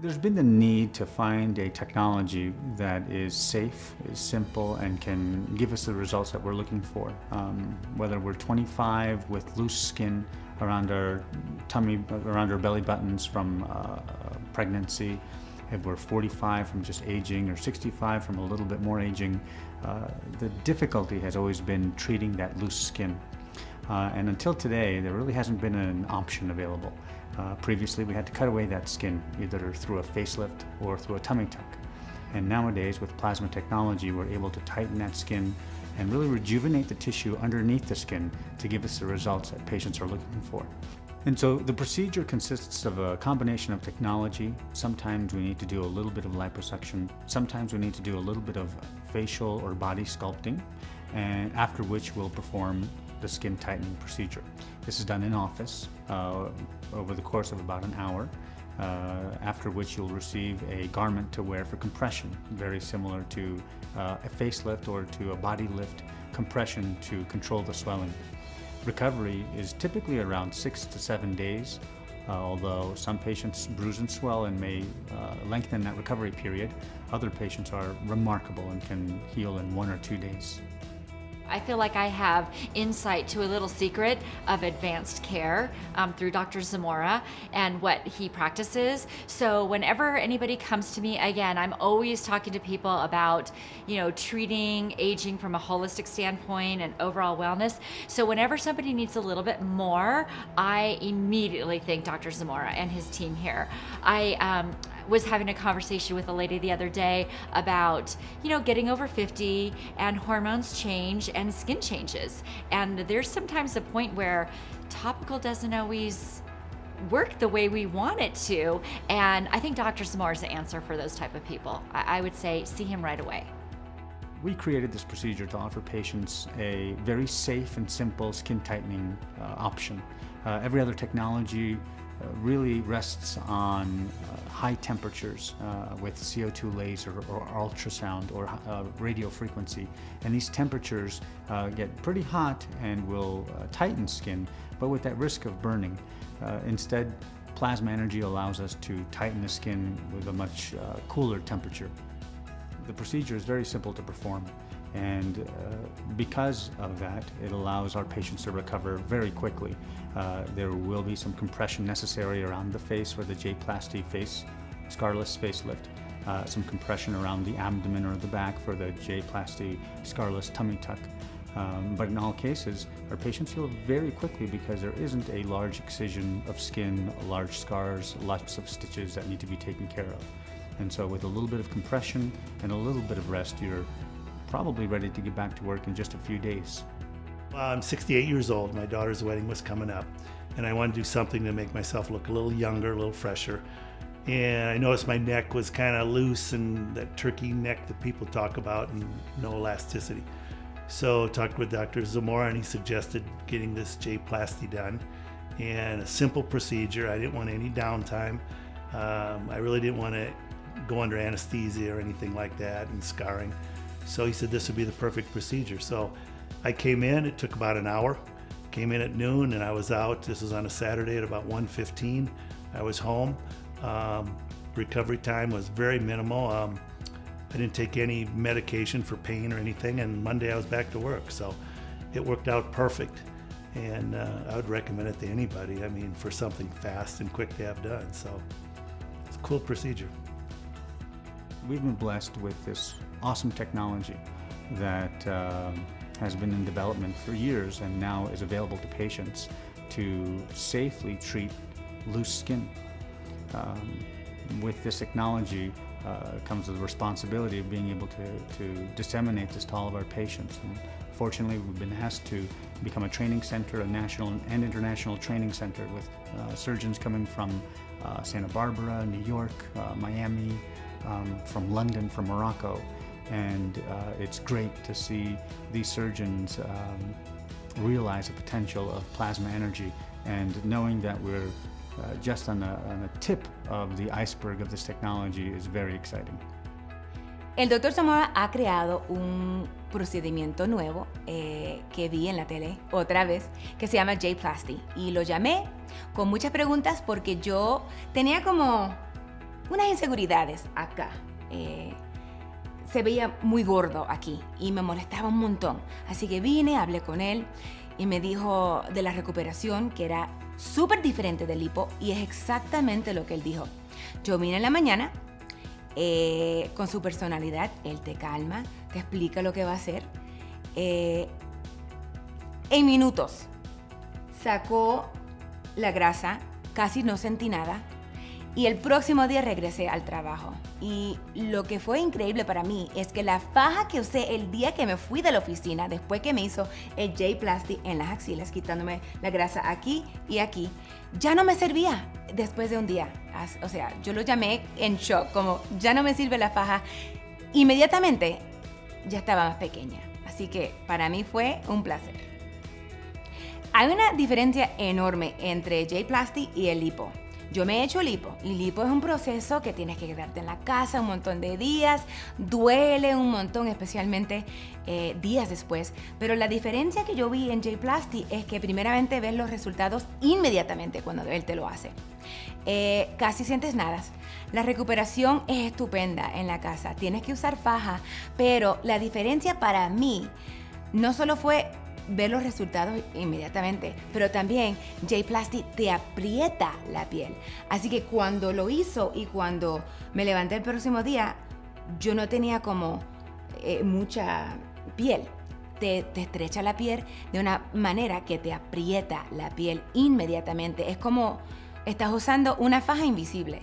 There's been the need to find a technology that is safe, is simple, and can give us the results that we're looking for. Whether we're 25 with loose skin around our tummy, around our belly buttons from pregnancy, if we're 45 from just aging, or 65 from a little bit more aging, the difficulty has always been treating that loose skin. And until today, there really hasn't been an option available. Previously, we had to cut away that skin, either through a facelift or through a tummy tuck. And nowadays, with plasma technology, we're able to tighten that skin and really rejuvenate the tissue underneath the skin to give us the results that patients are looking for. And so the procedure consists of a combination of technology. Sometimes we need to do a little bit of liposuction. Sometimes we need to do a little bit of facial or body sculpting, and after which we'll perform the skin tightening procedure. This is done in office over the course of about an hour, after which you'll receive a garment to wear for compression, very similar to a facelift or to a body lift compression to control the swelling. Recovery is typically around 6 to 7 days, although some patients bruise and swell and may lengthen that recovery period. Other patients are remarkable and can heal in 1 or 2 days. I feel like I have insight to a little secret of advanced care through Dr. Zamora and what he practices. So whenever anybody comes to me, again, I'm always talking to people about, treating aging from a holistic standpoint and overall wellness. So whenever somebody needs a little bit more, I immediately think Dr. Zamora and his team here. I was having a conversation with a lady the other day about, getting over 50 and hormones change and skin changes. And there's sometimes a point where topical doesn't always work the way we want it to. And I think Dr. Zamora is the answer for those type of people. I would say see him right away. We created this procedure to offer patients a very safe and simple skin tightening option. Every other technology really rests on high temperatures with CO2 laser or ultrasound or radio frequency. And these temperatures get pretty hot and will tighten skin, but with that risk of burning. Instead, plasma energy allows us to tighten the skin with a much cooler temperature. The procedure is very simple to perform, and because of that, it allows our patients to recover very quickly. There will be some compression necessary around the face for the J-Plazty scarless facelift, some compression around the abdomen or the back for the J-Plazty scarless tummy tuck. But in all cases, our patients heal very quickly because there isn't a large excision of skin, large scars, lots of stitches that need to be taken care of. And so with a little bit of compression and a little bit of rest, you're probably ready to get back to work in just a few days. I'm 68 years old. My daughter's wedding was coming up, and I wanted to do something to make myself look a little younger, a little fresher. And I noticed my neck was kind of loose, and that turkey neck that people talk about, and no elasticity. So I talked with Dr. Zamora, and he suggested getting this J-Plazty done, and a simple procedure. I didn't want any downtime. I really didn't want to go under anesthesia or anything like that, and scarring. So he said this would be the perfect procedure. So I came in, it took about an hour. Came in at noon and I was out. This was on a Saturday at about 1:15. I was home. Recovery time was very minimal. I didn't take any medication for pain or anything, and Monday I was back to work. So it worked out perfect, and I would recommend it to anybody. I mean, for something fast and quick to have done. So it's a cool procedure. We've been blessed with this awesome technology that has been in development for years and now is available to patients to safely treat loose skin. With this technology comes the responsibility of being able to disseminate this to all of our patients. And fortunately, we've been asked to become a training center, a national and international training center with surgeons coming from Santa Barbara, New York, Miami, from London, from Morocco. And it's great to see these surgeons realize the potential of plasma energy, and knowing that we're just on the tip of the iceberg of this technology is very exciting. El Dr. Zamora ha creado un procedimiento nuevo que vi en la tele otra vez, que se llama J-Plazty, y lo llamé con muchas preguntas porque yo tenía como unas inseguridades acá. Se veía muy gordo aquí y me molestaba un montón. Así que vine, hablé con él y me dijo de la recuperación, que era súper diferente del lipo, y es exactamente lo que él dijo. Yo vine en la mañana, con su personalidad, él te calma, te explica lo que va a hacer. En minutos sacó la grasa, casi no sentí nada, y el próximo día regresé al trabajo. Y lo que fue increíble para mí es que la faja que usé el día que me fui de la oficina, después que me hizo el J-Plazty en las axilas, quitándome la grasa aquí y aquí, ya no me servía después de un día. O sea, yo lo llamé en shock, como ya no me sirve la faja. Inmediatamente ya estaba más pequeña. Así que para mí fue un placer. Hay una diferencia enorme entre J-Plazty y el lipo. Yo me he hecho lipo, y lipo es un proceso que tienes que quedarte en la casa un montón de días, duele un montón, especialmente días después. Pero la diferencia que yo vi en J-Plazty es que primeramente ves los resultados inmediatamente cuando él te lo hace. Casi sientes nada. La recuperación es estupenda en la casa, tienes que usar faja, pero la diferencia para mí no solo fue ver los resultados inmediatamente, pero también J-Plazty te aprieta la piel. Así que cuando lo hizo y cuando me levanté el próximo día, yo no tenía como mucha piel. Te estrecha la piel de una manera que te aprieta la piel inmediatamente. Es como estás usando una faja invisible.